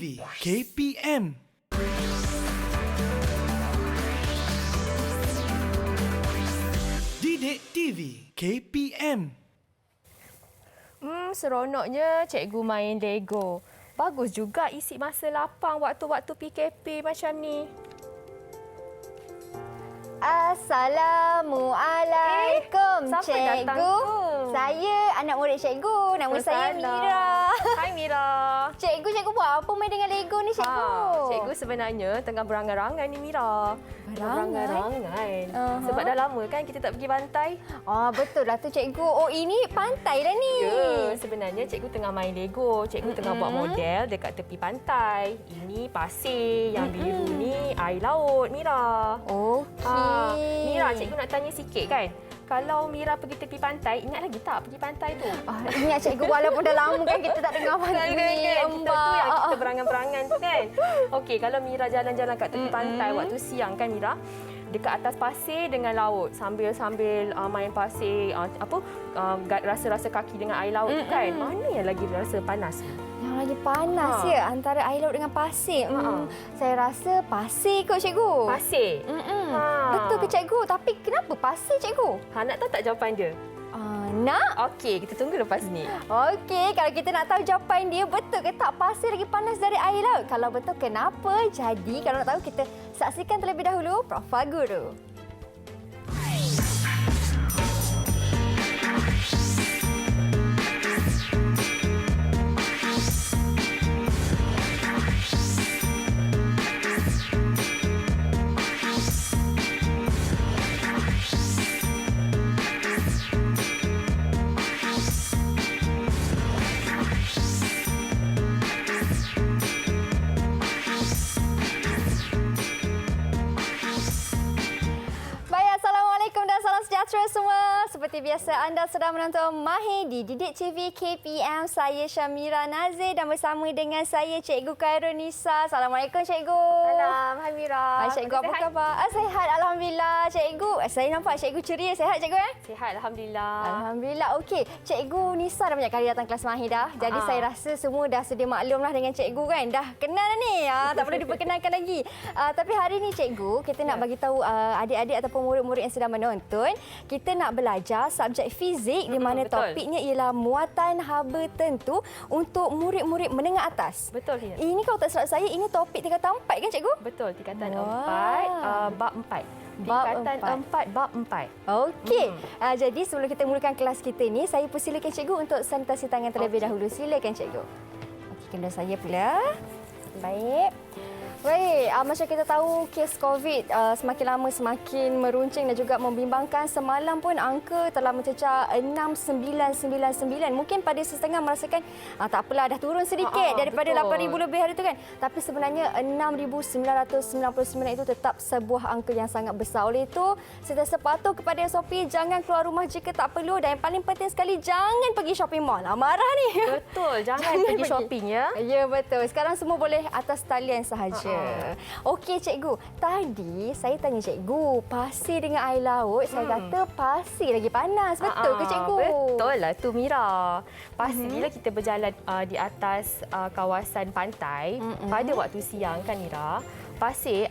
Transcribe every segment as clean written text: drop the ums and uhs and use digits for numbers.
TV KPM. Didik TV KPM. Seronoknya cikgu main Lego. Bagus juga isi masa lapang waktu-waktu PKP macam ni. Assalamualaikum, siapa datang cikgu. tu? Saya anak murid cikgu. Nama saya Mira. Hai Mira. Cikgu buat apa main dengan Lego ni, cikgu? Cikgu sebenarnya tengah berangan-angan ni Mira. Berangan-angan. Sebab dah lama kan kita tak pergi pantai. Betul lah tu, cikgu. Oh, ini pantai dah ni. Ya, sebenarnya cikgu tengah main Lego. Cikgu tengah buat model dekat tepi pantai. Ini pasir, yang biru ni air laut, Mira. Okey. Mira, cikgu nak tanya sikit kan. Kalau Mira pergi tepi pantai, ingat lagi tak pergi pantai tu? Ingat cikgu, walaupun dah lama kan kita tak dengar pantai ni. Kita tu yang kita berangan-berangan tu kan. Okey, kalau Mira jalan-jalan kat tepi pantai waktu siang kan Mira, dekat atas pasir dengan laut sambil main pasir rasa-rasa kaki dengan air laut tu kan. Mana yang lagi rasa panas? Yang lagi panas ya antara air laut dengan pasir. Saya rasa pasir kot, cikgu. Pasir? Betul ke, cikgu? Tapi kenapa pasir, cikgu? Nak tahu tak jawapan dia? Nak? Okey, kita tunggu lepas ni. Okey, kalau kita nak tahu jawapan dia, betul ke tak pasir lagi panas dari air laut? Kalau betul, kenapa? Jadi, kalau nak tahu, kita saksikan terlebih dahulu Profa Guru. Semua, seperti biasa anda sedang menonton Mahir di Didik TV KPM. Saya Syamira Nazir dan bersama dengan saya Cikgu Khairul Nisa. Assalamualaikum, cikgu. Salam, hai Mira. Hai cikgu, apa khabar? Sihat, alhamdulillah, cikgu. Saya nampak cikgu ceria. Sihat, cikgu? Sihat, alhamdulillah. Alhamdulillah. Okey, cikgu Nisa dah banyak kali datang kelas Mahir dah. Jadi saya rasa semua dah sedia maklumlah dengan cikgu kan. Dah kenal dah ni. Tak perlu diperkenalkan lagi. Tapi hari ni cikgu, kita nak bagi tahu adik-adik ataupun murid-murid yang sedang menonton, kita nak belajar subjek fizik di mana topiknya ialah muatan haba tentu untuk murid-murid menengah atas. Betul. Ini kalau tak silap saya, ini topik tingkatan 4 kan, cikgu? Betul, tingkatan 4, bab 4. Tingkatan 4, bab 4. Okey. Jadi sebelum kita mulakan kelas kita ni, saya persilakan cikgu untuk sanitasi tangan terlebih dahulu. Silakan, cikgu. Okey, kena saya pula. Baik. Baik, macam kita tahu kes COVID semakin lama semakin meruncing dan juga membimbangkan. Semalam pun angka telah mencecah 6,999. Mungkin pada setengah merasakan tak apalah, dah turun sedikit daripada 8,000 lebih hari itu kan. Tapi sebenarnya 6,999 itu tetap sebuah angka yang sangat besar. Oleh itu, sentiasa patuh kepada SOP, jangan keluar rumah jika tak perlu. Dan yang paling penting sekali, jangan pergi shopping mall. Marah ni. Betul, jangan pergi shopping ya. Ya, betul. Sekarang semua boleh atas talian sahaja. Okey, cikgu. Tadi saya tanya cikgu, pasir dengan air laut, saya kata pasir lagi panas. Betul ke, cikgu? Betul lah tu, Mira. Pasir bila kita berjalan di atas kawasan pantai pada waktu siang kan, Mira, pasir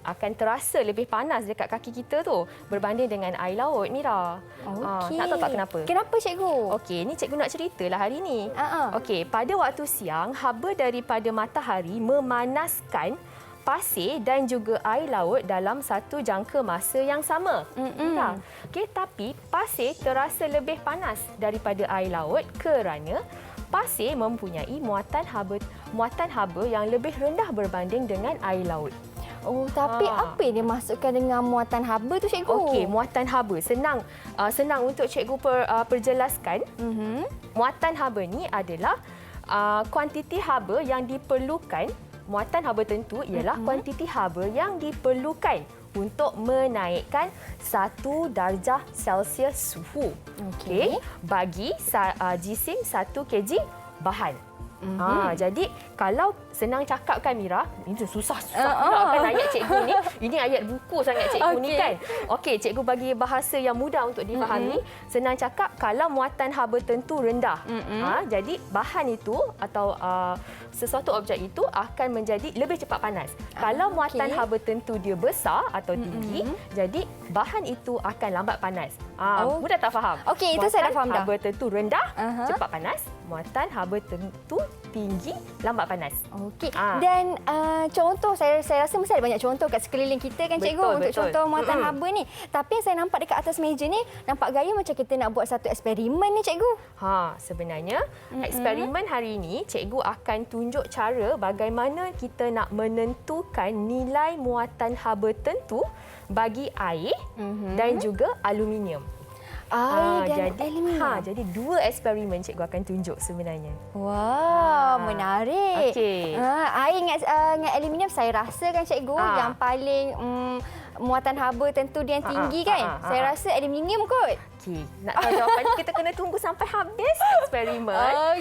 akan terasa lebih panas dekat kaki kita tu berbanding dengan air laut, Mira. Nak tahu tak kenapa? Kenapa, cikgu? Okey, ni cikgu nak ceritalah hari ni. Okey, pada waktu siang, haba daripada matahari memanaskan pasir dan juga air laut dalam satu jangka masa yang sama. Okey, tapi pasir terasa lebih panas daripada air laut kerana pasir mempunyai muatan haba yang lebih rendah berbanding dengan air laut. Tapi apa yang dimaksudkan dengan muatan haba tu, cikgu? Okey, muatan haba senang untuk cikgu perjelaskan. Muatan haba ni adalah kuantiti haba yang diperlukan. Muatan haba tentu ialah kuantiti haba yang diperlukan untuk menaikkan 1 darjah Celsius suhu. Okey, bagi jisim 1 kg bahan. Jadi kalau senang cakap kan Mira, ini susah pula kan ayat cikgu ni. Ini ayat buku sangat cikgu ni kan. Okey, cikgu bagi bahasa yang mudah untuk difahami. Senang cakap kalau muatan haba tentu rendah. Jadi bahan itu atau sesuatu objek itu akan menjadi lebih cepat panas. Kalau muatan haba tentu dia besar atau tinggi, jadi bahan itu akan lambat panas. Mudah tak faham? Okey, itu saya dah faham dah. Haba tentu rendah, cepat panas. Muatan haba tentu tinggi, lambat panas. Okey. Dan contoh, saya rasa mesti ada banyak contoh kat sekeliling kita kan cikgu untuk contoh muatan haba ni. Tapi yang saya nampak dekat atas meja ni, nampak gaya macam kita nak buat satu eksperimen ni cikgu. Sebenarnya eksperimen hari ini cikgu akan tunjuk cara bagaimana kita nak menentukan nilai muatan haba tentu bagi air dan juga aluminium. Air dan aluminium. Jadi dua eksperimen cikgu akan tunjuk sebenarnya. Wah, menarik. Okey. Air dengan aluminium saya rasa kan cikgu yang paling muatan haba tentu dia yang tinggi kan. Saya rasa aluminium kot. Okey, nak tahu jawapannya kita kena tunggu sampai habis eksperimen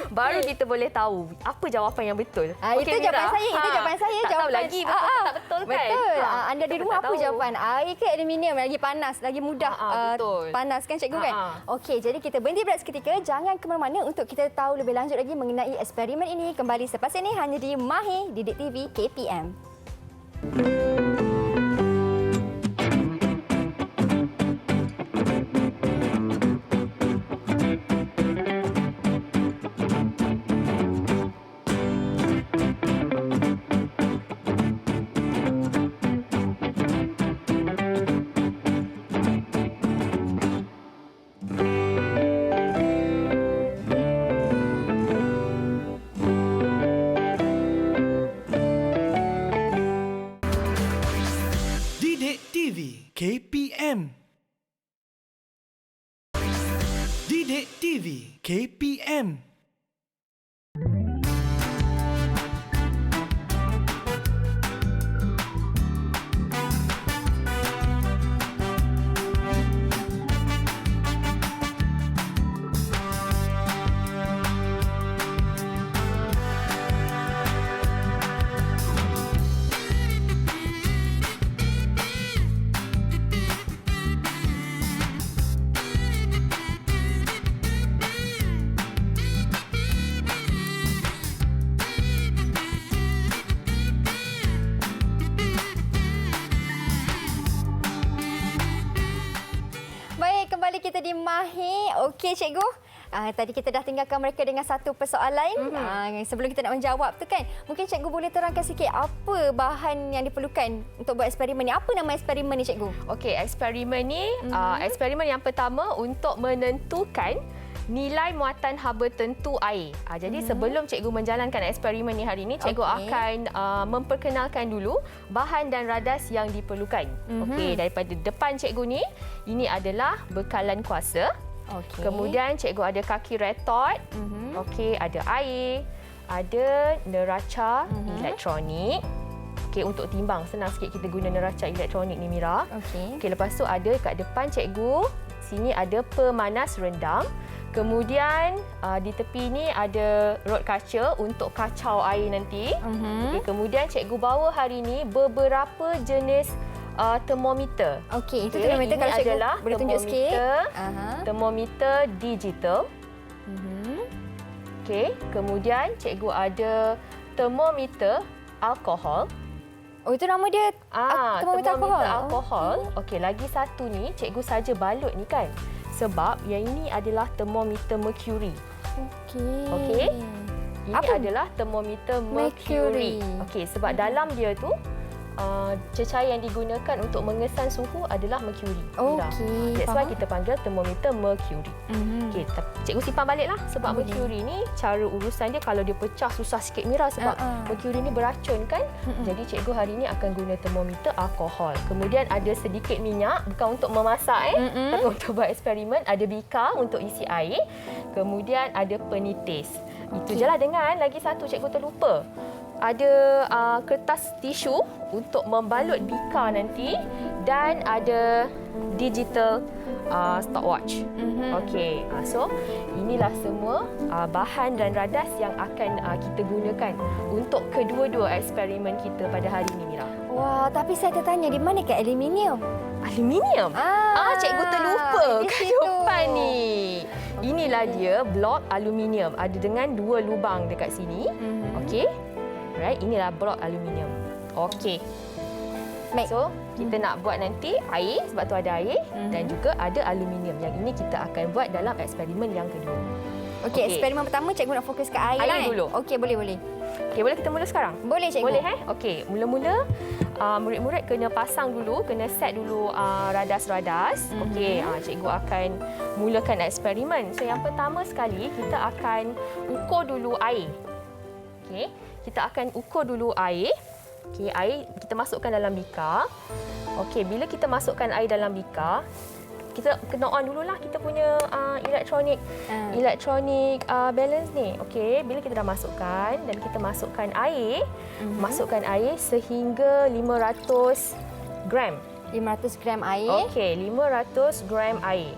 baru kita boleh tahu apa jawapan yang betul. Itu jawapan saya, itu jawapan saya. Tak tahu lagi betul tak betul kan? Betul. Anda di rumah apa jawapan? Air ke aluminium? Lagi panas, lagi mudah panas kan cikgu kan? Okey, jadi kita berhenti berehat seketika. Jangan ke mana-mana untuk kita tahu lebih lanjut lagi mengenai eksperimen ini. Kembali selepas ini hanya di Mahir Didik TV KPM. Didik TV KPM. Didik TV KPM. Kembali kita di Mahir. Okey cikgu. Tadi kita dah tinggalkan mereka dengan satu persoalan. Sebelum kita nak menjawab tu kan, mungkin cikgu boleh terangkan sikit apa bahan yang diperlukan untuk buat eksperimen ni. Apa nama eksperimen ni cikgu? Okey, eksperimen ni eksperimen yang pertama untuk menentukan nilai muatan haba tentu air. Jadi sebelum cikgu menjalankan eksperimen ni hari ini, cikgu akan memperkenalkan dulu bahan dan radas yang diperlukan. Okey, daripada depan cikgu ni, ini adalah bekalan kuasa. Kemudian cikgu ada kaki retort. Okey, ada air, ada neraca elektronik. Okey, untuk timbang senang sikit kita guna neraca elektronik ni Mira. Okey, lepas tu ada kat depan cikgu, sini ada pemanas rendam. Kemudian di tepi ni ada rod kaca untuk kacau air nanti. Okay, kemudian cikgu bawa hari ini beberapa jenis termometer. Okey, itu termometer kalau cikgu boleh tunjuk sikit. Termometer digital. Okey, kemudian cikgu ada termometer alkohol. Oh, itu nama dia termometer alkohol. Okey, lagi satu ni cikgu saja balut ni kan. Sebab yang ini adalah termometer mercury. Okey. Ini adalah termometer mercury. Okey, sebab dalam dia tu cecair yang digunakan untuk mengesan suhu adalah mercury. Okey. That's why kita panggil termometer mercury. Okey, cikgu simpan baliklah sebab mercury ni cara urusan dia kalau dia pecah susah sikit Mira sebab mercury ni beracun kan. Jadi cikgu hari ini akan guna termometer alkohol. Kemudian ada sedikit minyak, bukan untuk memasak tapi untuk buat eksperimen. Ada bika untuk isi air. Kemudian ada penitis. Itu je lah. Dengan lagi satu cikgu terlupa. Ada kertas tisu untuk membalut bika nanti dan ada digital stopwatch. Okey, so inilah semua bahan dan radas yang akan kita gunakan untuk kedua-dua eksperimen kita pada hari ini, Mira. Wah, tapi saya tertanya di mana ke aluminium? Aluminium? Cikgu terlupa di kat situ. depan ni. Inilah dia blok aluminium. Ada dengan 2 lubang dekat sini. Okey. Alright, inilah blok aluminium. Okey. Baik. So, kita nak buat nanti air sebab tu ada air dan juga ada aluminium. Yang ini kita akan buat dalam eksperimen yang kedua. Okey, eksperimen pertama cikgu nak fokus ke air Air lah. dulu. Okey, boleh. Okey, boleh kita mula sekarang? Boleh cikgu. Boleh Okey, mula-mula murid-murid kena pasang dulu, kena set dulu radas-radas. Okey, cikgu akan mulakan eksperimen. So yang pertama sekali kita akan ukur dulu air. Okey, kita akan ukur dulu air. Okey, air kita masukkan dalam bikar. Okey, bila kita masukkan air dalam bikar, kita kena on dululah kita punya elektronik balance ni. Okey, bila kita dah masukkan dan kita masukkan air, masukkan air sehingga 500 gram. 500 gram air. Okey, 500 gram air.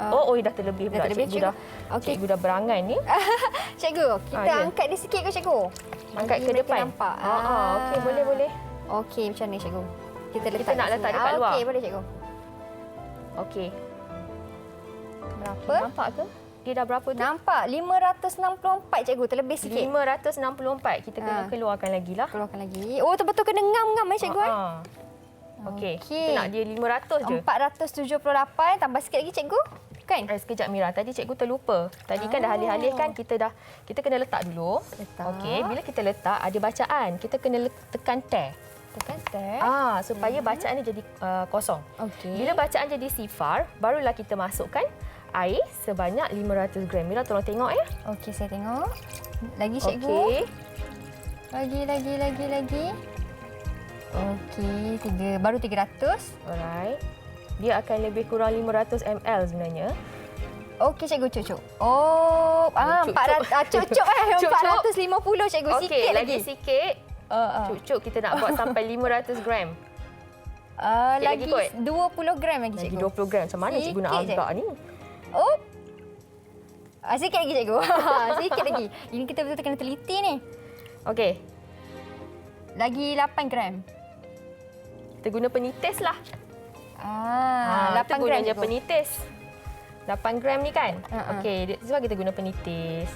Dah terlebih pula. Cikgu cikgu dah berangan ni. Cikgu, kita Ya. angkat dia sikit ke cikgu? Angkat Bagi ke mereka depan. Nampak. Okey, boleh. Okey, macam ni cikgu. Kita Kita nak kat letak sini. dekat luar. Okey, boleh cikgu. Okey. Berapa? Nampak ke? Dia dah berapa tu? Nampak 564 cikgu, terlebih sikit. 564. Kita kena keluarkan lagi lah. Keluarkan lagi. Oh, betul-betul kena ngam-ngam cikgu. Okey. Okey. Kita nak dia 500 je. 478 tambah sikit lagi cikgu. Kan? Sekejap Mira, tadi cikgu terlupa. Tadi kan dah alih-alih kan kita kena letak dulu. Letak. Okey, bila kita letak ada bacaan. Kita kena tekan tab. Tekan tab. Supaya bacaan ni jadi kosong. Okey. Bila bacaan jadi sifar, barulah kita masukkan air sebanyak 500 gram. Mira tolong tengok ya. Okey, saya tengok. Lagi cikgu. Okey. Lagi. Okey, baru 300. Alright. Dia akan lebih kurang 500 ml sebenarnya. Okey, cikgu cucuk. Cucuk. 400 cucuk Cucuk. 450 cikgu. Okey, Sikit lagi. sikit. Cucuk kita nak buat sampai 500 gram. Lagi lagi kot? 20 gram lagi Lagi cikgu. 20 gram. Macam mana cikgu nak Sikit je. agak ni? Sikit lagi cikgu. Sikit lagi. Ini kita betul-betul kena teliti ni. Okey. Lagi 8 gram. Kita guna penitis lah. 8 kita gram guna je cikgu. penitis. 8 gram ni kan? Ha-ha. Okey, sebab kita guna penitis.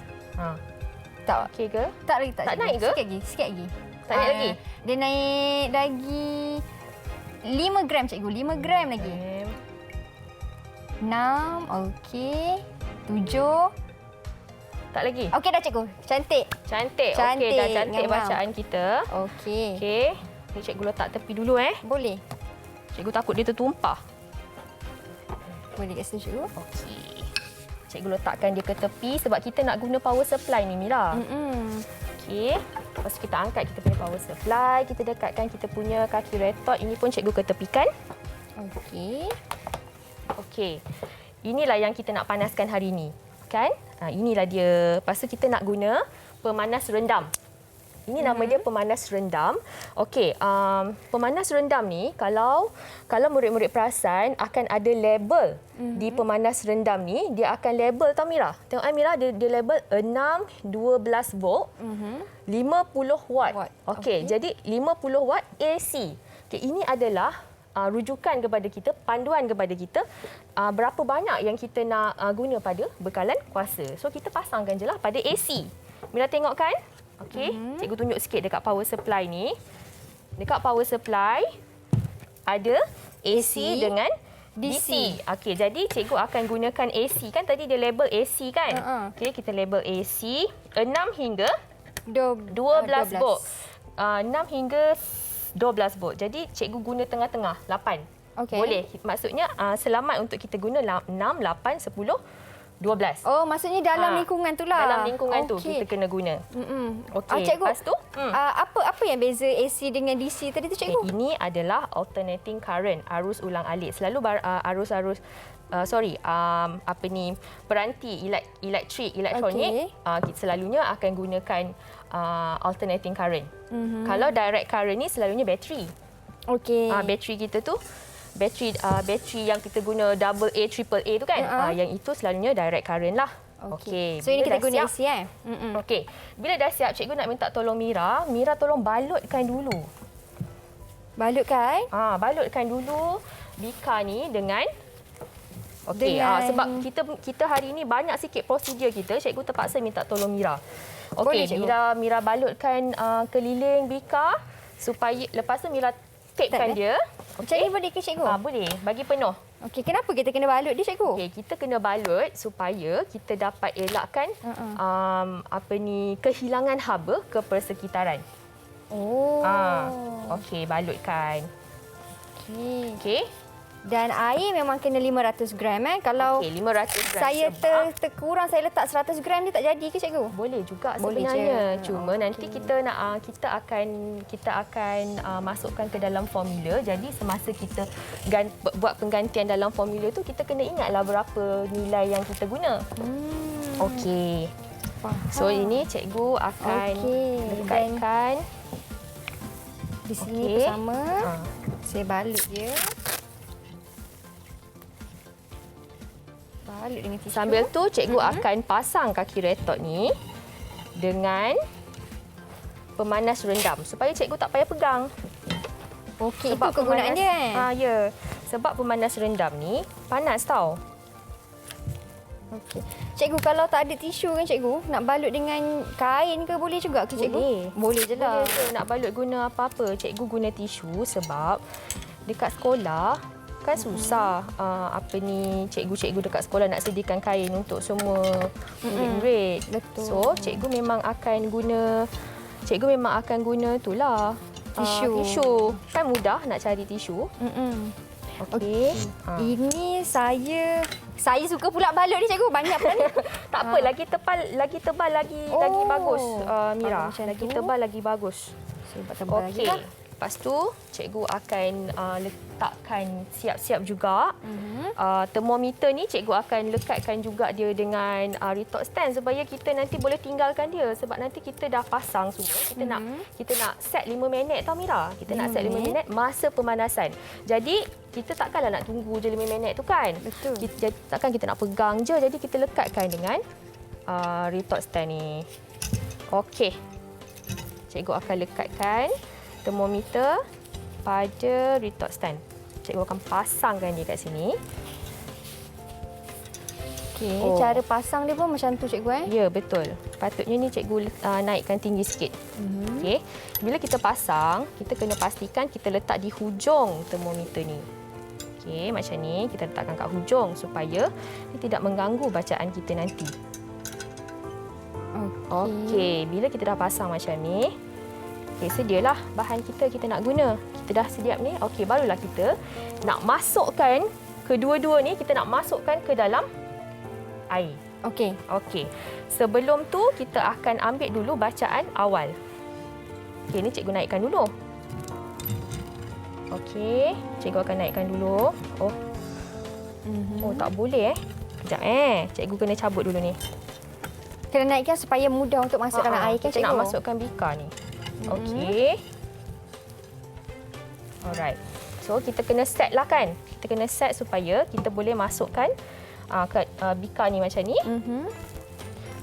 Tak. Okey ke? Tak lagi tak. Tak cikgu. naik ke? Sikit lagi. Tak naik lagi? Dia naik lagi 5 gram cikgu. 5 gram lagi. 6, okey. 7. Tak lagi? Okey dah cikgu. Cantik. Cantik. Okey, Cantik. dah cantik Ngam-ngam. bacaan kita. Okey. Okey. Ni cikgu letak tepi dulu Boleh. Cikgu takut dia tertumpah. Boleh kat situ cikgu. Okey. Cikgu letakkan dia ke tepi sebab kita nak guna power supply ni, Mira. Okey. Lepas tu kita angkat kita punya power supply. Kita dekatkan kita punya kaki retort. Ini pun cikgu ketepikan. Okey. Okey. Inilah yang kita nak panaskan hari ini. Kan? Inilah dia. Lepas tu kita nak guna pemanas rendam. Ini nama dia pemanas rendam. Okey, pemanas rendam ni kalau murid-murid perasan akan ada label di pemanas rendam ni, dia akan label tau Mira. Tengok Mira dia label 6 12 volt 50 watt. Okey, jadi 50 watt AC. Okey, ini adalah rujukan kepada kita, panduan kepada kita berapa banyak yang kita nak guna pada bekalan kuasa. So kita pasangkan je lah pada AC. Mira tengok kan? Okey, cikgu tunjuk sikit dekat power supply ni. Dekat power supply ada AC dengan DC. Okey, jadi cikgu akan gunakan AC kan tadi dia label AC kan? Okey, kita label AC 6 hingga 12 volt. 6 hingga 12 volt. Jadi cikgu guna tengah-tengah 8. Okey. Boleh. Maksudnya selamat untuk kita guna 6, 8, 10, 12. Oh, maksudnya dalam lingkungan tu lah. Dalam lingkungan tu kita kena guna. Okey. Cikgu, Lepas tu, apa yang beza AC dengan DC tadi tu cikgu? ini adalah alternating current, arus ulang-alik. Selalu arus-arus peranti elektronik kita selalunya akan gunakan alternating current. Kalau direct current ni selalunya bateri. Okey. Bateri kita tu bateri yang kita guna double A, triple A tu kan. Yang itu selalunya direct current lah. Okey. So ini kita guna AC Okey. Bila dah siap, cikgu nak minta tolong Mira. Mira tolong balutkan dulu. Balutkan? Balutkan dulu bika ni dengan okey. Sebab kita hari ini banyak sikit prosedur kita, cikgu terpaksa minta tolong Mira. Okey, Mira balutkan keliling bika supaya lepas tu Mira tapekan dia. Macam ni boleh ke cikgu? Boleh. Bagi penuh. Okey, kenapa kita kena balut dia cikgu? Okey, kita kena balut supaya kita dapat elakkan kehilangan haba ke persekitaran. Okey, balutkan. Okey. Dan air memang kena 500 gram Kalau 500 gram. saya terkurang, saya letak 100 gram, dia tak jadi ke cikgu? Boleh juga Boleh sebenarnya. Cuma nanti kita akan masukkan ke dalam formula. Jadi semasa kita buat penggantian dalam formula tu, kita kena ingatlah berapa nilai yang kita guna. Okey. So ini cikgu akan dekatkan. Di sini bersama. Saya balut dia. Balut dengan tisu. Sambil tu cikgu akan pasang kaki retot ni dengan pemanas rendam supaya cikgu tak payah pegang. Okey, itu kegunaan dia ya. Sebab pemanas rendam ni panas tau. Okey. Cikgu, kalau tak ada tisu kan cikgu, nak balut dengan kain ke boleh juga ke cikgu? Boleh je lah. Boleh je. Nak balut guna apa-apa. Cikgu guna tisu sebab dekat sekolah kan susah cikgu-cikgu dekat sekolah nak sediakan kain untuk semua murid-murid. Betul. So, cikgu memang akan guna itulah. Tisu. Kan mudah nak cari tisu. Okey. Ini saya suka pula balut ni cikgu, banyak pula ni. Tak apa, lagi tebal lagi bagus, Mira. Lagi tebal lagi bagus. Saya buat tebal lagi lah. Lepas tu, cikgu akan letakkan siap-siap juga. Termometer ni cikgu akan lekatkan juga dia dengan retort stand supaya kita nanti boleh tinggalkan dia. Sebab nanti kita dah pasang semua. Kita nak set 5 minit tau Mira. Kita nak set 5 minit masa pemanasan. Jadi, kita takkanlah nak tunggu je 5 minit tu kan. Betul. Takkan kita nak pegang je. Jadi, kita lekatkan dengan retort stand ni. Okey. Cikgu akan lekatkan termometer pada retort stand. Cikgu akan pasangkan dia kat sini. Okey, cara pasang dia pun macam tu cikgu Ya, betul. Patutnya ni cikgu naikkan tinggi sikit. Okey. Bila kita pasang, kita kena pastikan kita letak di hujung termometer ni. Okey, macam ni kita letakkan kat hujung supaya dia tidak mengganggu bacaan kita nanti. Okey, bila kita dah pasang macam ni, okey, sedialah bahan kita nak guna. Kita dah sediap ni. Okey, barulah kita nak masukkan kedua-dua ni, kita nak masukkan ke dalam air. Okey. Sebelum tu kita akan ambil dulu bacaan awal. Okey, ni cikgu naikkan dulu. Okey, cikgu akan naikkan dulu. Oh, tak boleh Kejap cikgu kena cabut dulu ni. Kena naikkan supaya mudah untuk masuk dalam air kan cikgu? Kita nak masukkan bika ni. Okey. Alright. So, kita kena set lah kan. Kita kena set supaya kita boleh masukkan bika ni macam ni.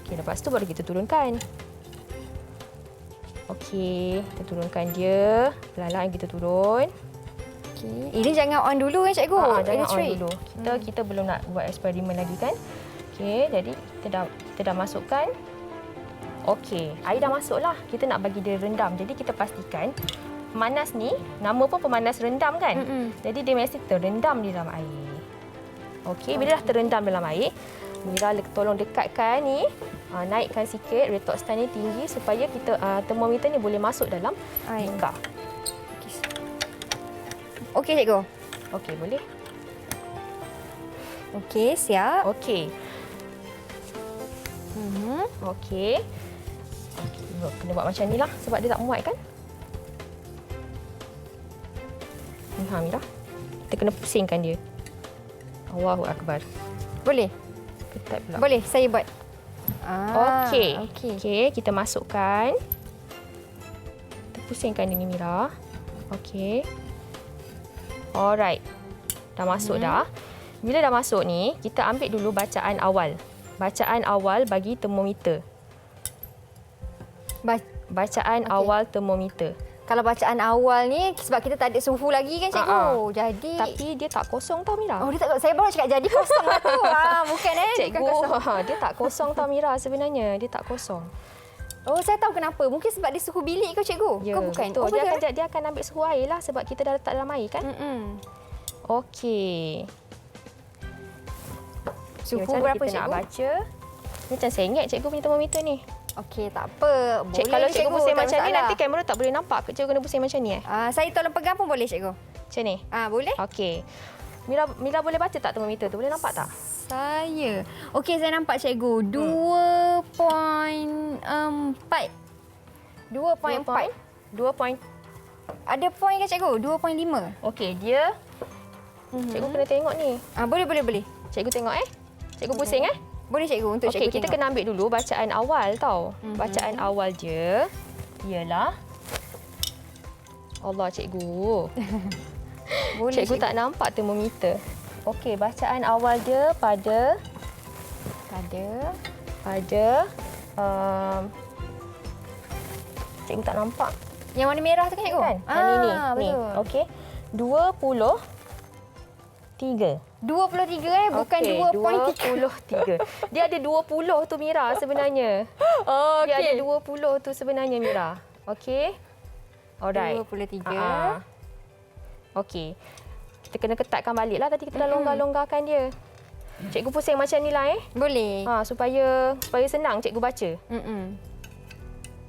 Okey, lepas tu baru kita turunkan. Okey, kita turunkan dia. Perlahan-lahan kita turun. Okey. Ini jangan on dulu kan cikgu? Jangan on dulu. Kita belum nak buat eksperimen lagi kan. Okey, jadi kita dah masukkan. Okey, air dah masuklah. Kita nak bagi dia rendam. Jadi kita pastikan pemanas ni, nama pun pemanas rendam kan? Jadi dia mesti terendam di dalam air. Okey, bila dah terendam dalam air, Mira tolong dekatkan ni, naikkan sikit retort stand ni tinggi supaya kita termometer ni boleh masuk dalam bika. Okey cikgu. Okey, boleh. Okey, siap. Okey. Okey. Kena buat macam ni lah sebab dia tak muat kan. Mira. Kita kena pusingkan dia. Allahu Akbar. Boleh? Ketat pula. Boleh, saya buat. Okey, kita masukkan. Kita pusingkan dia ni Mira. Okey. Alright. Dah masuk dah. Bila dah masuk ni, kita ambil dulu bacaan awal. Bacaan awal bagi termometer. Bacaan awal termometer. Kalau bacaan awal ni sebab kita tak ada suhu lagi kan cikgu. Jadi Tapi dia tak kosong tau Mira. dia tak, saya baru cakap jadi kosong lah tu. Bukan Cikgu, bukan kosong. dia tak kosong tau Mira sebenarnya. Dia tak kosong. Oh, saya tahu kenapa. Mungkin sebab dia suhu bilik ke cikgu? Ya, Ke bukan? betul. Oh, Dia akan ambil suhu air lah sebab kita dah letak dalam air kan. Okey. Suhu Macam mana berapa kita nak cikgu? baca? Macam saya ingat cikgu punya termometer ni. Okey, tak apa. Boleh Kalau cikgu pusing tak ada macam ni, masalah. nanti kamera tak boleh nampak. Cikgu kena pusing macam ni Saya tolong pegang pun boleh cikgu. Macam ni. Boleh? Okey. Mira boleh baca tak termometer tu? Boleh nampak tak? Saya. Okey, saya nampak cikgu. 2.4. 2.4. 2 point. Ada point ke cikgu? 2.5. Okey, dia cikgu kena tengok ni. Boleh. Cikgu tengok Cikgu pusing Boleh cikgu untuk Okey, cikgu kita tengok. kena ambil dulu bacaan awal tau. Bacaan awal dia ialah Allah cikgu. Boleh Cikgu tak nampak termometer. Okey, bacaan awal dia pada cikgu tak nampak. Yang warna merah tu kan cikgu? Kan? Yang ni. Betul. Okey. 23. 23 bukan Okey, 2.3. 23. Dia ada 20 tu Mira sebenarnya. Oh, Dia ada 20 tu sebenarnya Mira. Okey. Alright. 23. Okey. Kita kena ketatkan balik lah. Tadi kita dah longgar-longgarkan dia. Cikgu pusing macam ni lah Boleh. supaya senang cikgu baca.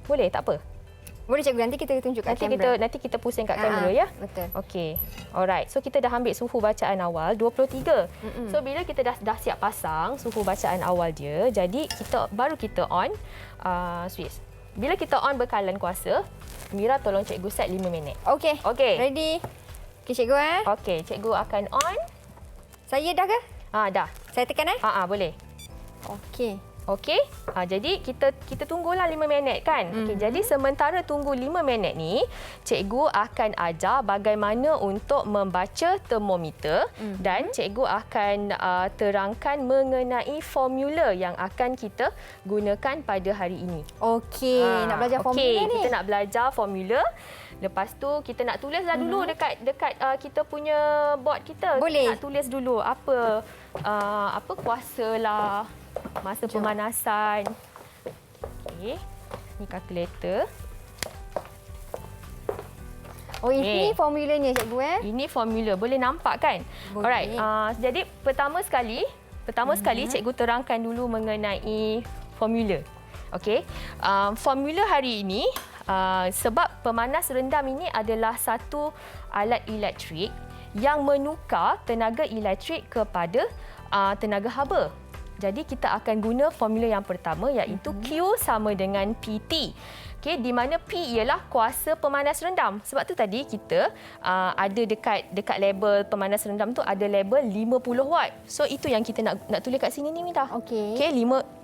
Boleh, tak apa. Boleh cikgu, nanti kita tunjuk kat kamera. Nanti kita pusing kat kamera ya. Betul. Okey. Alright. So kita dah ambil suhu bacaan awal 23. So bila kita dah siap pasang suhu bacaan awal dia, jadi baru kita on switch. Bila kita on bekalan kuasa, Mira tolong cikgu set 5 minit. Okey. Okey. Ready? Okey cikgu Okey, cikgu akan on. Saya dah ke? Dah. Saya tekan Boleh. Okey. Okey. Jadi kita tunggulah 5 minit kan. Okey, jadi sementara tunggu 5 minit ni, cikgu akan ajar bagaimana untuk membaca termometer dan cikgu akan terangkan mengenai formula yang akan kita gunakan pada hari ini. Okey, nak belajar formula ni. Kita nak belajar formula. Lepas tu kita nak tulislah dulu dekat kita punya board kita. Boleh. Kita nak tulis dulu apa kuasa lah, masa pemanasan. Okey. Ni kalkulator. Oh, ini formulanya cikgu Ini formula. Boleh nampak kan? Boleh. Alright. Jadi pertama sekali cikgu terangkan dulu mengenai formula. Okey. Formula hari ini sebab pemanas rendam ini adalah satu alat elektrik yang menukar tenaga elektrik kepada tenaga haba. Jadi kita akan guna formula yang pertama iaitu Q sama dengan PT. Okey, di mana P ialah kuasa pemanas rendam. Sebab tu tadi kita ada dekat label pemanas rendam tu ada label 50 watt. So itu yang kita nak tulis kat sini ni Mira. Okey. Okey,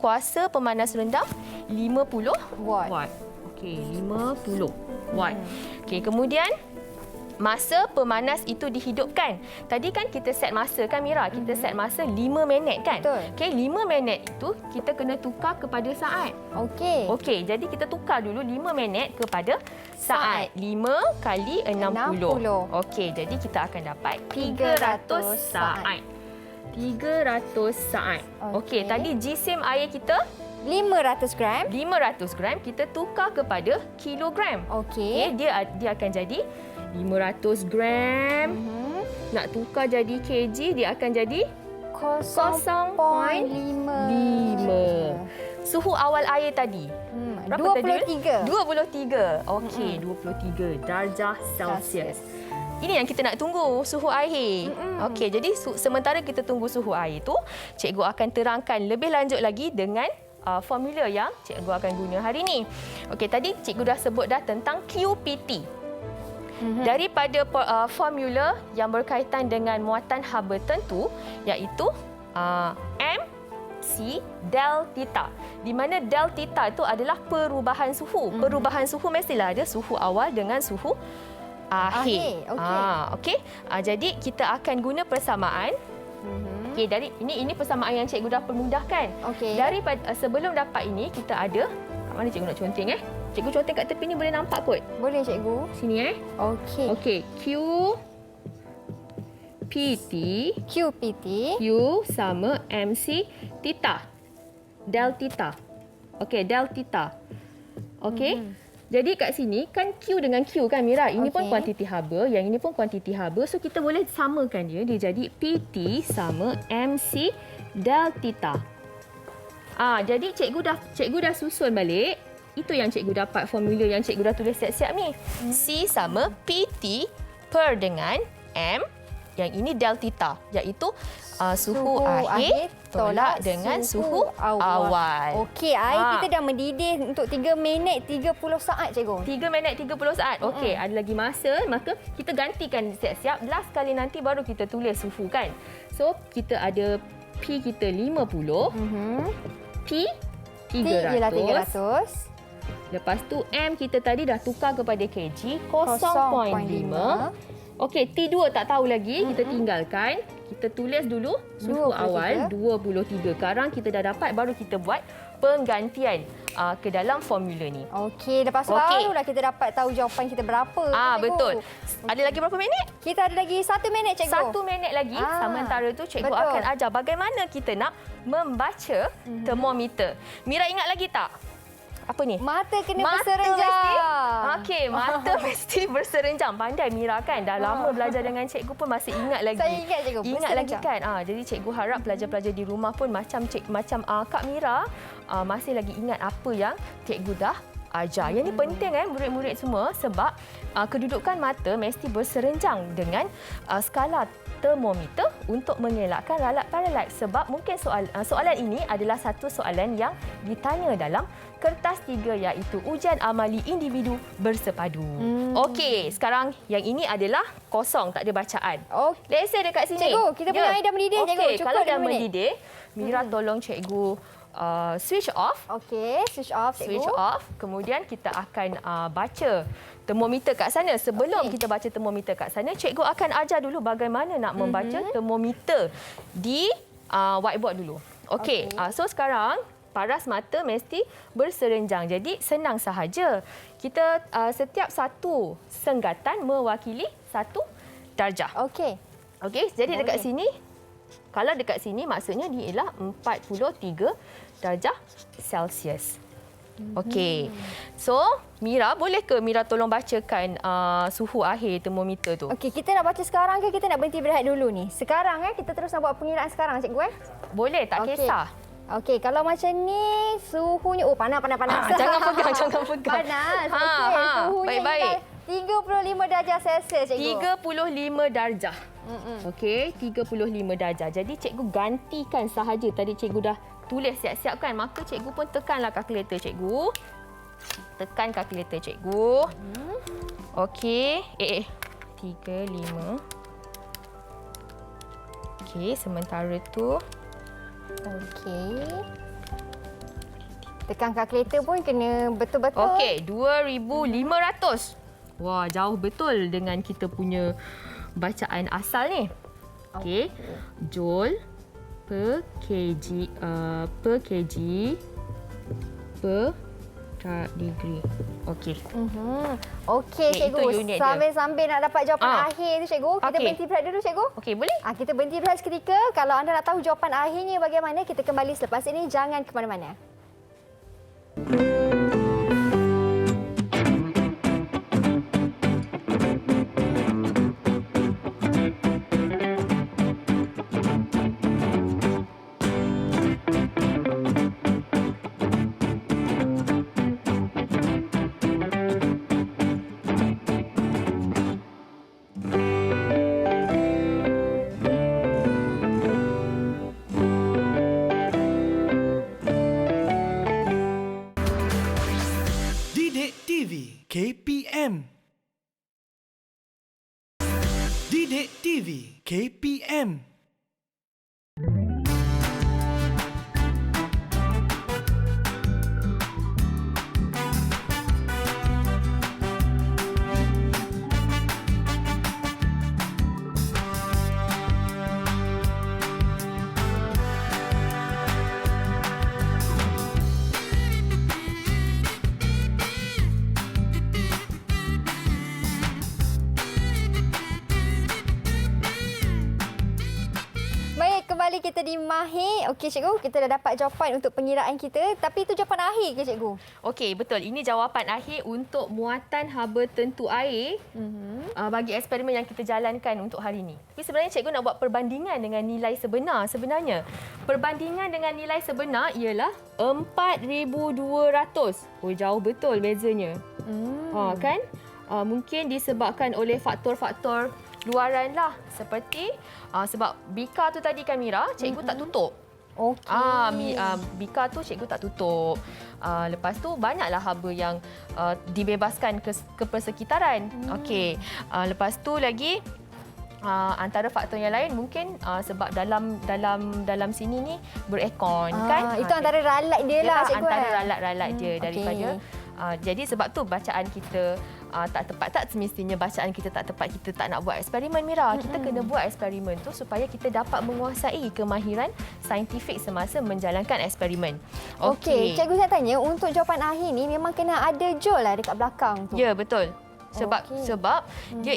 kuasa pemanas rendam 50 Watt. Okey, 50 watt. Okey, kemudian masa pemanas itu dihidupkan. Tadi kan kita set masa kan Mira? Kita set masa 5 minit kan? Betul. Okey, 5 minit itu kita kena tukar kepada saat. Okey. Okey, jadi kita tukar dulu 5 minit kepada saat. 5 kali 60. Okey, jadi kita akan dapat 300 saat. 300 saat. Okey, tadi jisim air kita 500 gram. 500 gram kita tukar kepada kilogram. Okey. Dia akan jadi 500 gram. Nak tukar jadi kg, dia akan jadi 0.5. Suhu awal air tadi. Berapa 23. tadi? 23. Okey, 23 darjah Celsius. Ini yang kita nak tunggu, suhu air. Okey, jadi sementara kita tunggu suhu air tu, cikgu akan terangkan lebih lanjut lagi dengan formula yang cikgu akan guna hari ini. Okey, tadi cikgu dah sebut dah tentang QPT. Daripada formula yang berkaitan dengan muatan haba tentu iaitu MC del theta. Di mana del theta itu adalah perubahan suhu. Perubahan suhu mestilah ada suhu awal dengan suhu akhir. Okey. Okey. Jadi kita akan guna persamaan. Okey, dari ini persamaan yang cikgu dah permudahkan. Okey. Daripada sebelum dapat ini kita ada, kat mana cikgu nak conteng Cikgu conteng kat tepi ni boleh nampak kot. Boleh cikgu. Sini Okey. Okey, PT QPT. Q sama MC theta. Del theta. Okey, del theta. Okey. Jadi kat sini kan Q dengan Q kan Mira. Ini pun Okey. kuantiti haba, yang ini pun kuantiti haba. So kita boleh samakan dia. Dia jadi PT sama MC del theta. Jadi cikgu dah susun balik. Itu yang cikgu dapat formula yang cikgu dah tulis siap-siap ni. C sama PT per dengan M. Yang ini del theta, iaitu suhu akhir tolak dengan suhu awal. Okey, air kita dah mendidih untuk 3 minit 30 saat cikgu. 3 minit 30 saat. Okey, ada lagi masa, maka kita gantikan siap-siap. Last kali nanti baru kita tulis suhu kan. So, kita ada P kita 50, P 300. T ialah 300. Lepas tu M kita tadi dah tukar kepada kg, 0.5. Okey, T2 tak tahu lagi, kita tinggalkan. Kita tulis dulu suhu 23. awal 23. Sekarang kita dah dapat, baru kita buat penggantian ke dalam formula ni. Okey, lepas tu Okey. barulah kita dapat tahu jawapan kita berapa. cikgu. Betul. Ada lagi berapa minit? Kita ada lagi 1 minit cikgu. 1 minit lagi. Sementara tu cikgu betul. akan ajar bagaimana kita nak membaca termometer. Mira ingat lagi tak? Apa ni? Mata kena Mata berserenjang. mesti. Okey, mata mesti berserenjang. Pandai Mira kan? Dah lama belajar dengan cikgu pun masih ingat lagi. Saya ingat cikgu, Ingat lagi berserenjang. kan? Jadi cikgu harap pelajar-pelajar di rumah pun macam Kak Mira masih lagi ingat apa yang cikgu dah ajar. Yang ni penting murid-murid semua sebab kedudukan mata mesti berserenjang dengan skala termometer untuk mengelakkan ralat-paralat. Sebab mungkin soalan ini adalah satu soalan yang ditanya dalam kertas 3 iaitu ujian amali individu bersepadu. Okey, sekarang yang ini adalah kosong, tak ada bacaan. Okey. Lesen dekat sini. Cikgu, kita punya air dah mendidih, cikgu. Okey, Cukup kalau 5 dah minit. mendidih, Mira tolong cikgu switch off. Okey, switch off cikgu. Switch off. Kemudian kita akan baca termometer kat sana. Sebelum kita baca termometer kat sana, cikgu akan ajar dulu bagaimana nak membaca termometer di whiteboard dulu. Okey. So sekarang paras mata mesti berserenjang. Jadi senang sahaja. Kita setiap satu senggatan mewakili satu darjah. Okey. Okey, jadi dekat sini, kalau dekat sini maksudnya dia ialah 43 darjah Celsius. Okey. So, Mira, boleh ke Mira tolong bacakan suhu akhir termometer tu? Okey, kita nak baca sekarang ke kita nak berhenti berehat dulu ni? Sekarang kita terus nak buat pengiraan sekarang cikgu Boleh, tak Okey. kisah. Okey, kalau macam ni suhunya panas. Jangan pegang, jangan pegang. Panas. Okey, suhunya baik-baik. 35 darjah Celsius cikgu. 35 darjah. Okey, 35 darjah. Jadi cikgu gantikan sahaja. Tadi cikgu dah tulis siap-siap kan. Maka cikgu pun tekanlah kalkulator cikgu. Tekan kalkulator cikgu. Okey. 35. Okey, sementara tu. Okey. Tekan kalkulator pun kena betul-betul. Okey, 2,500. Wah, jauh betul dengan kita punya bacaan asal ni. Okey. Joule per kg per degree. Okey. Okey Okey, itu cikgu. unit dia. Sambil-sambil nak dapat jawapan akhir tu cikgu, kita Okey. berhenti berehat dulu cikgu. Okey, boleh? Kita berhenti berehat seketika. Kalau anda nak tahu jawapan akhirnya bagaimana, kita kembali selepas ini. Jangan ke mana-mana. Didik TV KPM. Didik TV KPM. di Mahir. Okey cikgu, kita dah dapat jawapan untuk pengiraan kita. Tapi itu jawapan akhir ke cikgu? Okey, betul. Ini jawapan akhir untuk muatan haba tentu air bagi eksperimen yang kita jalankan untuk hari ini. Tapi sebenarnya cikgu nak buat perbandingan dengan nilai sebenar sebenarnya. Perbandingan dengan nilai sebenar ialah 4,200. Oh, jauh betul bezanya. Kan? Mungkin disebabkan oleh faktor-faktor luaran lah. Seperti sebab bika tu tadi kan Mira, cikgu tak tutup. Okey. Bika tu cikgu tak tutup. Lepas tu banyaklah haba yang dibebaskan ke persekitaran. Okey. Lepas tu lagi antara faktor yang lain mungkin sebab dalam sini ni berekon kan. Itu antara ralat dia lah cikgu. Antara ralat-ralat dia daripada jadi sebab tu bacaan kita tak tepat. Tak semestinya bacaan kita tak tepat, kita tak nak buat eksperimen Mira. Kita kena buat eksperimen tu supaya kita dapat menguasai kemahiran saintifik semasa menjalankan eksperimen. Okey, cikgu nak tanya, untuk jawapan akhir ni memang kena ada joule lah dekat belakang tu. Ya, betul. Sebab dia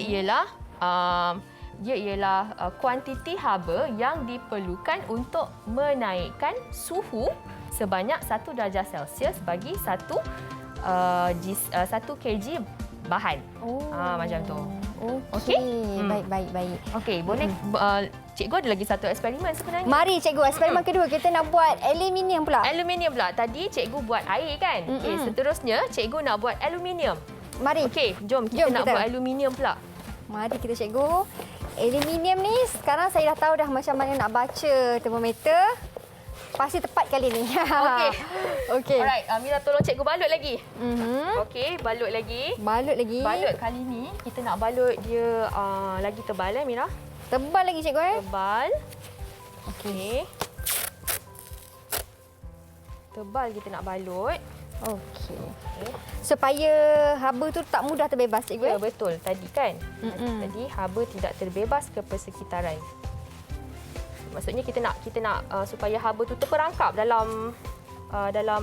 ialah kuantiti haba yang diperlukan untuk menaikkan suhu sebanyak 1 darjah Celsius bagi 1 kg bahan. Macam tu. Okey. Baik. Okey, boleh cikgu ada lagi satu eksperimen sebenarnya. Mari cikgu, eksperimen kedua kita nak buat aluminium pula. Aluminium pula. Tadi cikgu buat air kan? Okey, seterusnya cikgu nak buat aluminium. Mari. Okey, jom kita nak buat aluminium pula. Mari kita cikgu. Aluminium ni sekarang saya dah tahu dah macam mana nak baca termometer. Pasti tepat kali ni. Okey. Alright, Mira tolong cikgu balut lagi. Okey, balut lagi. Balut lagi. Balut kali ni kita nak balut dia lagi tebal Mira. Tebal lagi cikgu Tebal. Okey. Tebal kita nak balut. Okey. Supaya haba tu tak mudah terbebas cikgu. Ya, betul. Tadi kan. Tadi haba tidak terbebas ke persekitaran. Maksudnya kita nak supaya haba tu terperangkap dalam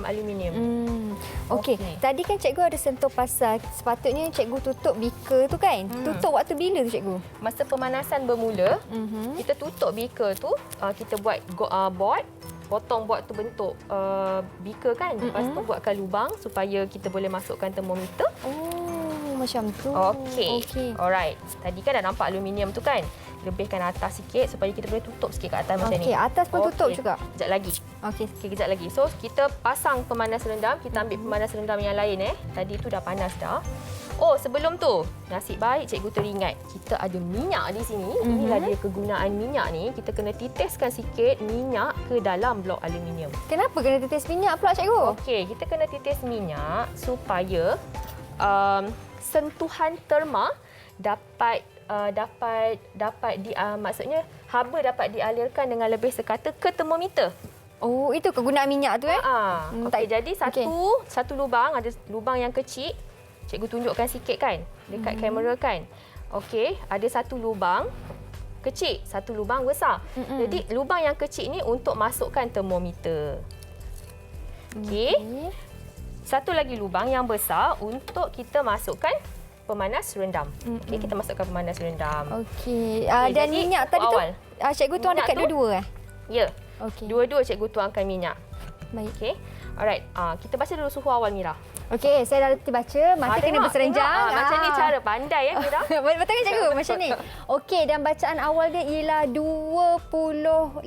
aluminium. Okey. Tadi kan cikgu ada sentuh pasal sepatutnya cikgu tutup beaker tu kan? Tutup waktu bila tu cikgu? Masa pemanasan bermula, kita tutup beaker tu, kita buat board, potong board tu bentuk beaker kan. Lepas tu buatkan lubang supaya kita boleh masukkan termometer. Macam tu. Okey. Alright. Tadi kan dah nampak aluminium tu kan? Lebihkan atas sikit supaya kita boleh tutup sikit kat atas macam ni. Okey, atas pun tutup juga. Kejap lagi. Okey, kejap lagi. So, kita pasang pemanas rendam. Kita ambil pemanas rendam yang lain. Tadi tu dah panas dah. Oh, sebelum tu, nasib baik cikgu teringat. Kita ada minyak di sini. Inilah dia kegunaan minyak ni. Kita kena titiskan sikit minyak ke dalam blok aluminium. Kenapa kena titis minyak pula cikgu? Okey, kita kena titis minyak supaya sentuhan terma maksudnya haba dapat dialirkan dengan lebih sekata ke termometer. Oh, itu kegunaan minyak tu Okey, jadi satu lubang, ada lubang yang kecil. Cikgu tunjukkan sikit kan dekat kamera kan. Okey, ada satu lubang kecil, satu lubang besar. Jadi lubang yang kecil ni untuk masukkan termometer. Okey. Satu lagi lubang yang besar untuk kita masukkan pemanas rendam. Okey, kita masukkan pemanas rendam. Okey. Dan minyak tadi awal. tu cikgu tuang dekat dua-dua Ya. Okey. Dua-dua cikgu tuangkan minyak. Baik. Okey. Alright, kita baca dulu suhu awal Mira. Okey, saya dah reti baca. Mata kena berserenjang. Macam ni cara pandai ya Mira. Betul kan cikgu? Macam ni. Okey, dan bacaan awal dia ialah 26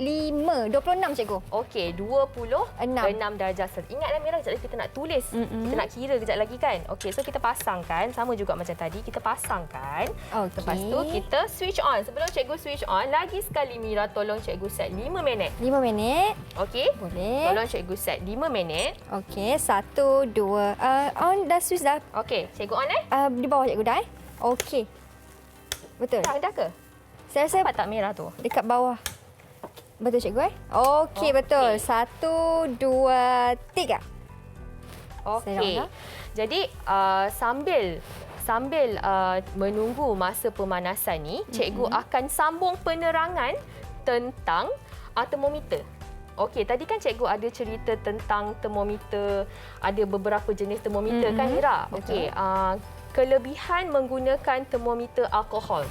cikgu. Okey, 26 darjah Celsius. Ingatlah Mira, kejap lagi kita nak tulis. Kita nak kira kejap lagi kan. Okey, so kita pasangkan. Sama juga macam tadi. Kita pasangkan. Lepas tu kita switch on. Sebelum cikgu switch on, lagi sekali Mira tolong cikgu set 5 minit. 5 minit. Okey. Boleh. Tolong cikgu set 5 minit. Okey, 1, 2. On dah switch dah. Okey, cikgu on di bawah cikgu dah Okey. Betul. Dah ke? Saya rasa Nampak tak merah tu? dekat bawah. Betul cikgu Okey, betul. 1, 2, 3. Okey. Jadi sambil menunggu masa pemanasan ni, cikgu akan sambung penerangan tentang termometer. Okey, tadi kan cikgu ada cerita tentang termometer, ada beberapa jenis termometer kan Mira? Okey, kelebihan menggunakan termometer alkohol.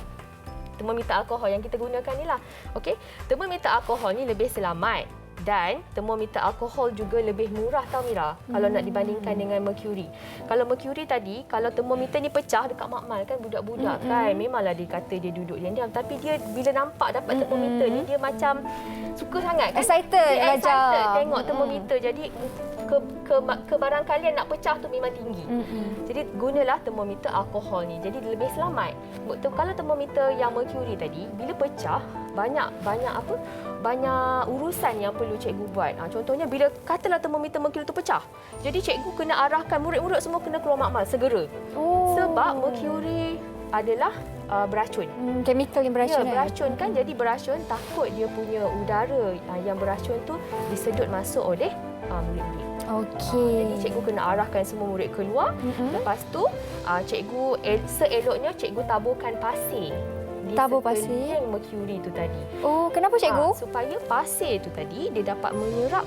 termometer alkohol yang kita gunakan ni lah. Okey, termometer alkohol ni lebih selamat dan termometer alkohol juga lebih murah tau Mira kalau nak dibandingkan dengan mercury. Kalau mercury tadi, kalau termometer ni pecah dekat makmal kan budak-budak kan memanglah dia kata dia duduk diam-diam, tapi dia bila nampak dapat termometer ni dia macam suka sangat kan. Excited Dia excited belajar. tengok termometer. Jadi kebarangkalian nak pecah tu memang tinggi. Jadi gunalah termometer alkohol ni. Jadi lebih selamat. Kalau termometer yang mercury tadi bila pecah banyak urusan yang perlu cikgu buat. Contohnya bila katalah termometer mercury tu pecah. Jadi cikgu kena arahkan murid-murid semua kena keluar makmal segera. Sebab mercury adalah beracun. Chemical yang beracun. Beracun kan. Jadi beracun, takut dia punya udara yang beracun tu disedut masuk oleh murid-murid. Okey. Jadi cikgu kena arahkan semua murid keluar. Lepas tu cikgu seeloknya cikgu taburkan pasir. Tabur pasir? Sekeliling mercury tu tadi. Oh, kenapa cikgu? Supaya pasir tu tadi dia dapat menyerap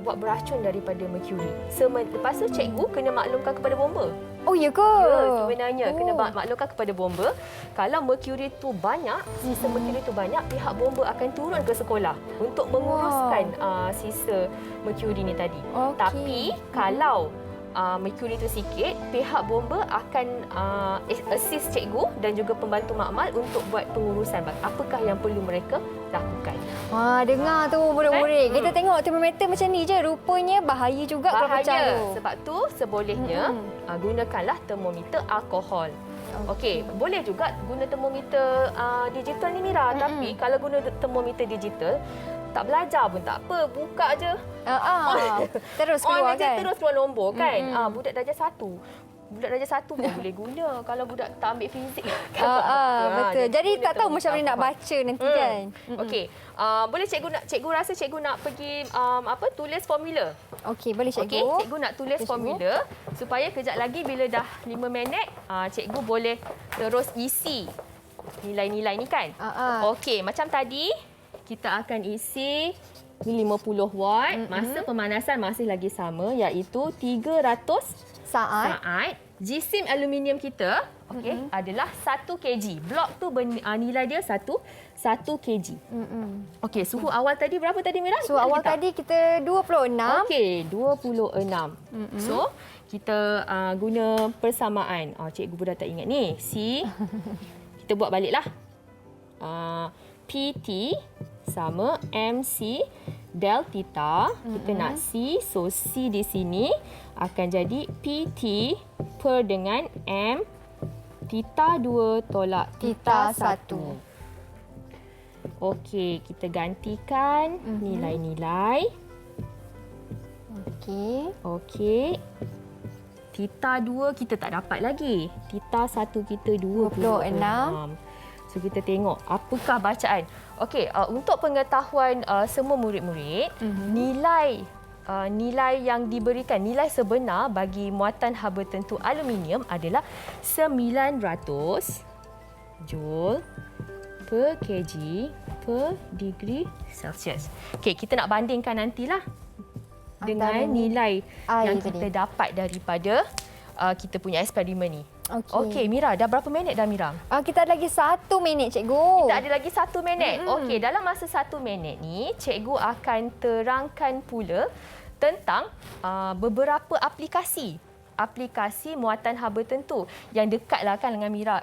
wap beracun daripada mercury. Lepas tu cikgu kena maklumkan kepada bomba. Oh, ya ke? Ya, sebenarnya kena maklumkan kepada bomba. Kalau mercury tu banyak, sisa mercury tu banyak, pihak bomba akan turun ke sekolah untuk menguruskan sisa mercury ni tadi. Okey. Tapi kalau mercury tu sikit, pihak bomba akan assist cikgu dan juga pembantu makmal untuk buat pengurusan. Apakah yang perlu mereka lakukan. Dengar tu murid-murid. Kita tengok termometer macam ni je. Rupanya bahaya juga kalau pecah tu. Sebab tu sebolehnya gunakanlah termometer alkohol. Okey, boleh juga guna termometer digital ni Mira. Tapi kalau guna termometer digital, tak belajar pun tak apa. Buka je. Terus keluar kan? Terus keluar nombor kan. Budak darjah 1. Budak darjah 1 pun boleh guna kalau budak tak ambil fizik. Betul. Jadi tak tahu macam mana nak baca nanti kan. Okey. Boleh cikgu rasa cikgu nak pergi tulis formula. Okey, boleh cikgu. Okey, cikgu nak tulis formula supaya kejap lagi bila dah 5 minit cikgu boleh terus isi nilai-nilai ni kan. Okey, macam tadi kita akan isi 50 watt. Masa pemanasan masih lagi sama iaitu 300 saat. Jisim aluminium kita adalah 1 kg. Blok tu nilai dia 1 kg. Okey, suhu awal tadi berapa tadi Mira? Suhu awal tadi kita 26. Okey, 26. So, kita guna persamaan. Cikgu pun dah tak ingat ni. C. Kita buat baliklah. PT sama MC del theta. Kita nak C. So, C di sini akan jadi PT per dengan M theta 2 tolak theta 1. Okey, kita gantikan nilai-nilai. Okey. Theta 2 kita tak dapat lagi. Theta 1 kita 26. So kita tengok apakah bacaan. Okey, untuk pengetahuan semua murid-murid, nilai yang diberikan, nilai sebenar bagi muatan haba tentu aluminium adalah 900 joule per kg per degree Celsius. Okey, kita nak bandingkan nantilah dengan nilai yang kita dapat daripada kita punya eksperimen ni. Okey, Mira, dah berapa minit dah Mira? Kita ada lagi 1 minit, cikgu. Kita ada lagi 1 minit. Okey, dalam masa 1 minit ni, cikgu akan terangkan pula tentang beberapa aplikasi muatan haba tentu yang dekatlah kan dengan Mira,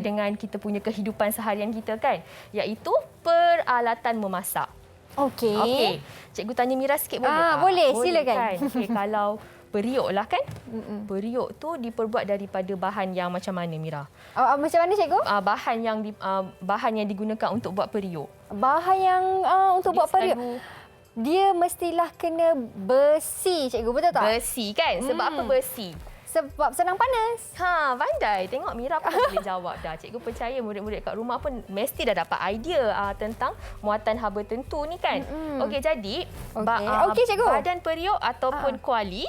dengan kita punya kehidupan seharian kita kan, iaitu peralatan memasak. Okey. Cikgu tanya Mira sikit boleh tak? Boleh, silakan. Kan? Okey, kalau periuk lah kan. Periuk tu diperbuat daripada bahan yang macam mana Mira? Macam mana cikgu? Bahan yang digunakan untuk buat periuk. Bahan yang untuk buat periuk. Dia mestilah kena besi, cikgu, betul tak? Besi kan? Sebab apa besi? Sebab senang panas. Pandai. Tengok Mira pun boleh jawab dah. Cikgu percaya murid-murid kat rumah pun mesti dah dapat idea tentang muatan haba tentu ni kan. Okey, jadi cikgu. badan periuk ataupun kuali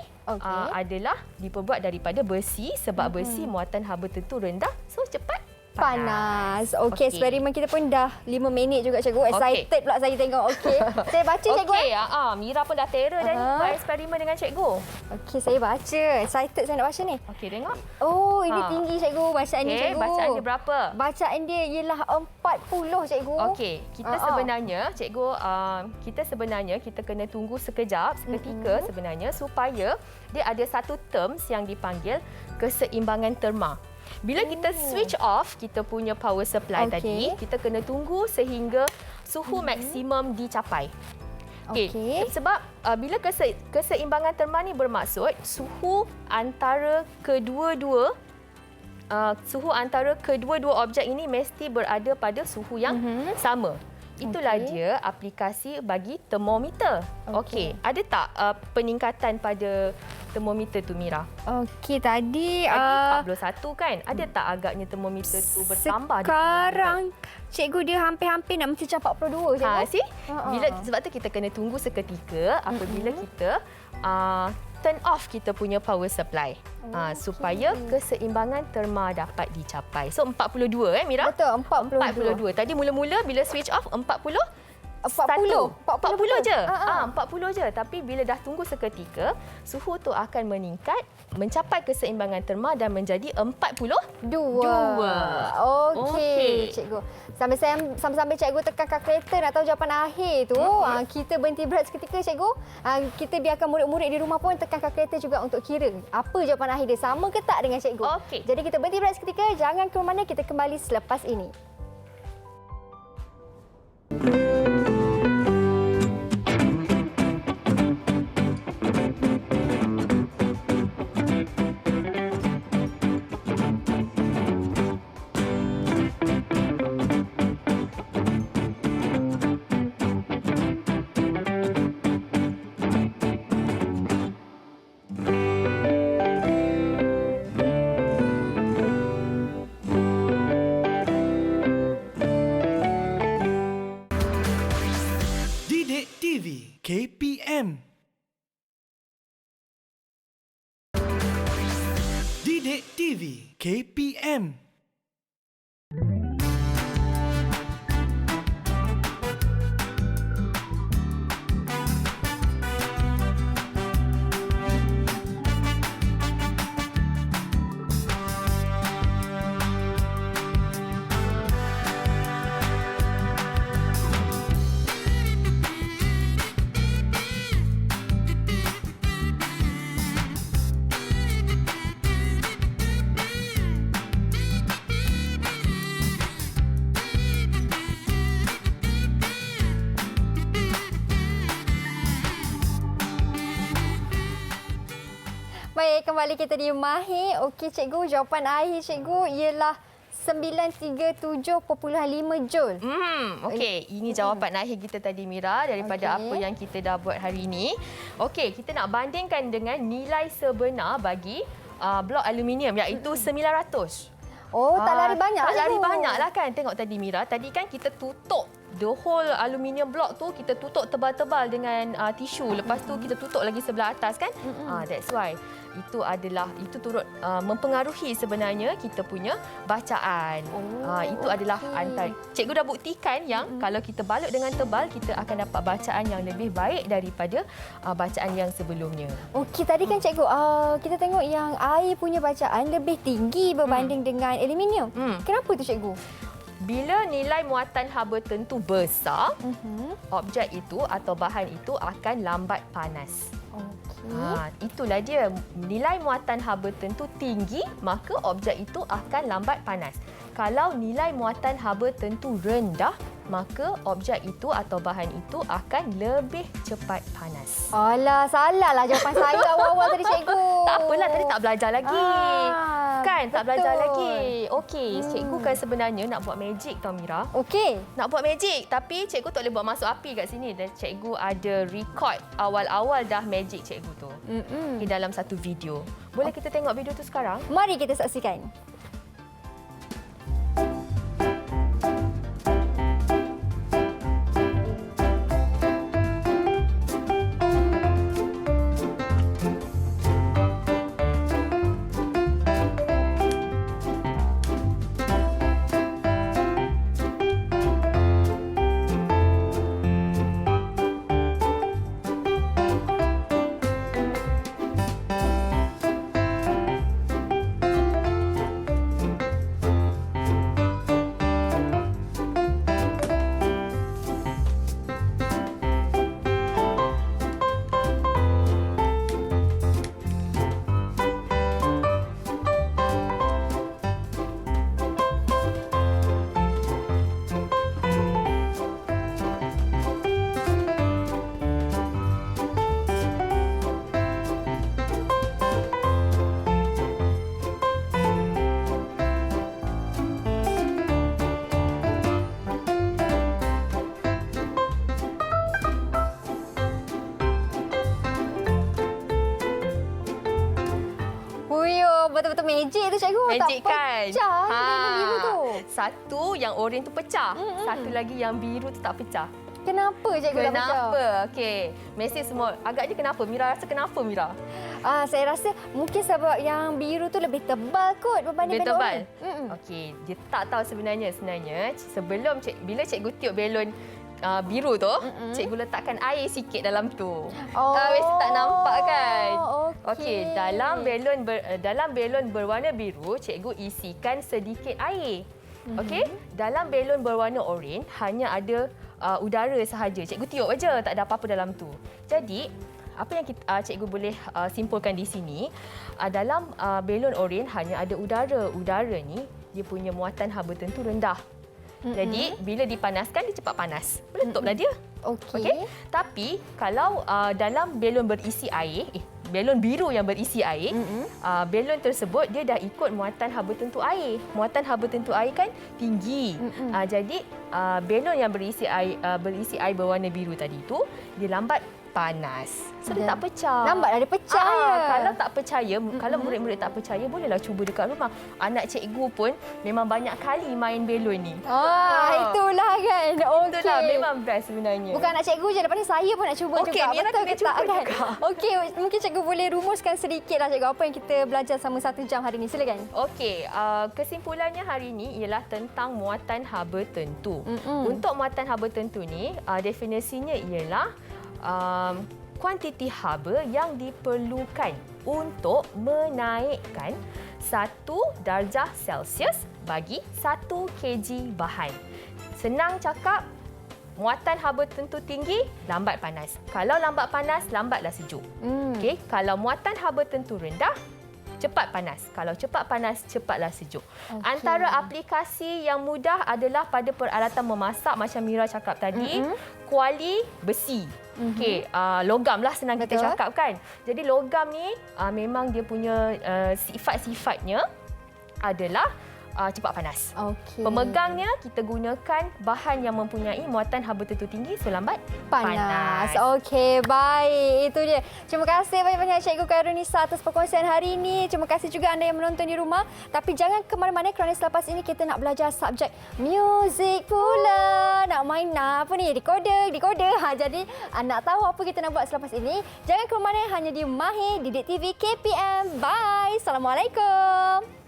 adalah diperbuat daripada besi sebab besi muatan haba tentu rendah. So cepat panas. Okey, Okey. eksperimen kita pun dah 5 minit juga cikgu. Excited pula saya tengok. Okey. Saya baca cikgu. Okey, Mira pun dah terror dah ni buat eksperimen dengan cikgu. Okey, saya baca. Excited saya nak baca ni. Okey, tengok. Oh, ini tinggi cikgu. Bacaan ni Okey, cikgu. bacaan dia berapa? Bacaan dia ialah 40 cikgu. Okey, kita sebenarnya cikgu kita sebenarnya kita kena tunggu sekejap, seketika sebenarnya supaya dia ada satu terms yang dipanggil keseimbangan terma. Bila kita switch off kita punya power supply tadi, kita kena tunggu sehingga suhu maksimum dicapai. Okey. Sebab bila keseimbangan terma ni bermaksud suhu antara kedua-dua objek ini mesti berada pada suhu yang sama. Itulah dia aplikasi bagi termometer. Okey. Ada tak peningkatan pada termometer tu Mira? Okey, tadi 41 kan? Ada tak agaknya termometer tu bertambah? Sekarang cikgu dia hampir-hampir nak mencapai 42 cikgu. Bila sebab tu kita kena tunggu seketika apabila kita turn off kita punya power supply supaya keseimbangan terma dapat dicapai. So 42 Mira? Betul, 42. Tadi mula-mula bila switch off 40 je. 40 je. Tapi bila dah tunggu seketika, suhu tu akan meningkat mencapai keseimbangan terma dan menjadi 42. Okey, cikgu. Sambil cikgu tekan kalkulator nak tahu jawapan akhir tu, kita berhenti berehat seketika cikgu. Kita biarkan murid-murid di rumah pun tekan kalkulator juga untuk kira apa jawapan akhir dia. Sama ke tak dengan cikgu? Okey. Jadi kita berhenti berehat seketika, jangan ke mana, kita kembali selepas ini. Didik TV KPM. Didik TV KPM. Baik, kembali kita di Mahir. Okey cikgu, jawapan akhir cikgu ialah 937.5 Joule. Okey, ini jawapan akhir kita tadi Mira daripada apa yang kita dah buat hari ini. Okey, kita nak bandingkan dengan nilai sebenar bagi blok aluminium iaitu 900. Oh, tak lari banyak Tak lari cikgu. banyak lah kan. Tengok tadi Mira, tadi kan kita tutup the whole aluminium block tu, kita tutup tebal-tebal dengan tisu. Lepas tu kita tutup lagi sebelah atas kan. That's why itu turut mempengaruhi sebenarnya kita punya bacaan. Itu adalah antara. Cikgu dah buktikan yang kalau kita balut dengan tebal, kita akan dapat bacaan yang lebih baik daripada bacaan yang sebelumnya. Okey, tadi kan cikgu, kita tengok yang air punya bacaan lebih tinggi berbanding dengan aluminium. Kenapa tu cikgu? Bila nilai muatan haba tentu besar, objek itu atau bahan itu akan lambat panas. Itulah dia. Nilai muatan haba tentu tinggi, maka objek itu akan lambat panas. Kalau nilai muatan haba tentu rendah, maka objek itu atau bahan itu akan lebih cepat panas. Alah, salahlah jawapan saya awal-awal tadi cikgu. Tak apalah, tadi tak belajar lagi. Kan, tak belajar betul. lagi. Okey, cikgu kan sebenarnya nak buat magic tau Mira. Okey. Nak buat magic, tapi cikgu tak boleh buat masuk api kat sini. Dan cikgu ada record awal-awal dah magic cikgu tu. Di dalam satu video. Boleh kita tengok video tu sekarang? Mari kita saksikan. magic tu cikgu. Magic tak kan? pecah yang biru tu. Satu yang oren tu pecah. Satu lagi yang biru tu tak pecah. Kenapa cikgu tak pecah? Kenapa? Okey. Mesej semua. Agaknya kenapa? Mira rasa kenapa Mira? Saya rasa mungkin sebab yang biru tu lebih tebal kot berbanding Lebih belon tebal. oren. Okey, dia tak tahu sebenarnya sebelum bila cikgu tiup belon biru tu, cikgu letakkan air sikit dalam tu. Mesti tak nampak kan? Okey, dalam belon berwarna biru, cikgu isikan sedikit air. Okey, dalam belon berwarna oren hanya ada udara sahaja. Cikgu tiup aja, tak ada apa-apa dalam tu. Jadi, apa yang cikgu boleh simpulkan di sini, dalam belon oren hanya ada udara. Udara ni dia punya muatan haba tentu rendah. Jadi bila dipanaskan dia cepat panas. Meletuplah dia. Okey. Tapi kalau dalam belon berisi air, belon biru yang berisi air, belon tersebut dia dah ikut muatan haba tentu air. Muatan haba tentu air kan tinggi. Jadi belon yang berisi air berwarna biru tadi tu dia lambat panas. So dia tak pecah. Lambatlah dia pecah ya. Kalau tak percaya, kalau murid-murid tak percaya, bolehlah cuba dekat rumah. Anak cikgu pun memang banyak kali main belon ni. Itulah kan. Okey. Itulah memang best sebenarnya. Bukan anak cikgu je, lepas ni saya pun nak cuba Okey, juga. Mira Betul kena ke cuba tak kan? juga. Okey, mungkin cikgu boleh rumuskan sedikit lah cikgu apa yang kita belajar selama 1 jam hari ni. Silakan. Okey, kesimpulannya hari ini ialah tentang muatan haba tentu. Untuk muatan haba tentu ni, definisinya ialah kuantiti haba yang diperlukan untuk menaikkan 1 darjah Celsius bagi 1 kg bahan. Senang cakap, muatan haba tentu tinggi, lambat panas. Kalau lambat panas, lambatlah sejuk. Okey, kalau muatan haba tentu rendah, cepat panas. Kalau cepat panas, cepatlah sejuk. Antara aplikasi yang mudah adalah pada peralatan memasak macam Mira cakap tadi, kuali besi. Okey, logam lah senang kita cakap kan. Jadi logam ni memang dia punya sifat-sifatnya adalah cepat panas. Pemegangnya kita gunakan bahan yang mempunyai muatan haba tentu tinggi, so lambat panas. Okey, baik. Itu dia. Terima kasih banyak-banyak Cikgu Khairunisa atas perkongsian hari ini. Terima kasih juga anda yang menonton di rumah. Tapi jangan ke mana-mana kerana selepas ini kita nak belajar subjek muzik pula. Nak main apa ni? Decoder. Jadi nak tahu apa kita nak buat selepas ini? Jangan ke mana-mana, hanya di Mahir Didik TV KPM. Bye. Assalamualaikum.